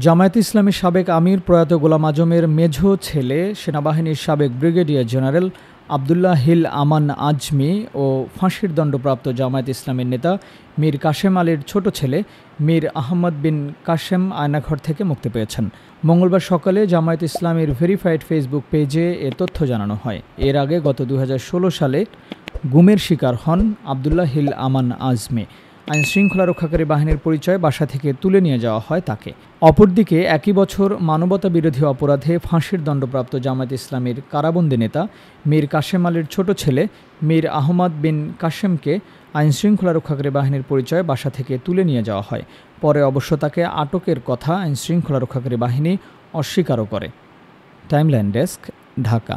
জামায়াতে ইসলামীর সাবেক আমির প্রয়াত গোলাম আজমের মেঝো ছেলে সেনাবাহিনীর সাবেক ব্রিগেডিয়ার জেনারেল আবদুল্লাহ হিল আমান আজমি ও ফাঁসির দণ্ডপ্রাপ্ত জামায়াতে ইসলামীর নেতা মীর কাশেম আলীর ছোট ছেলে মীর আহমদ বিন কাশেম আয়নাঘর থেকে মুক্তি পেয়েছেন। মঙ্গলবার সকালে জামায়াতে ইসলামীর ভেরিফাইড ফেসবুক পেজে এ তথ্য জানানো হয়। এর আগে গত 2016 সালে গুমের শিকার হন আবদুল্লাহ হিল আমান আজমি। আইনশৃঙ্খলা রক্ষাকারী বাহিনীর পরিচয়ে বাসা থেকে তুলে নিয়ে যাওয়া হয় তাকে। অপরদিকে একই বছর মানবতাবিরোধী অপরাধে ফাঁসির দণ্ডপ্রাপ্ত জামায়াতে ইসলামীর কারাবন্দী নেতা মীর কাশেম আলীর ছোট ছেলে মীর আহমদ বিন কাশেমকে আইনশৃঙ্খলা রক্ষাকারী বাহিনীর পরিচয়ে বাসা থেকে তুলে নিয়ে যাওয়া হয়। পরে অবশ্য তাকে আটকের কথা আইনশৃঙ্খলা রক্ষাকারী বাহিনী অস্বীকারও করে। Timeline desk, Dhaka.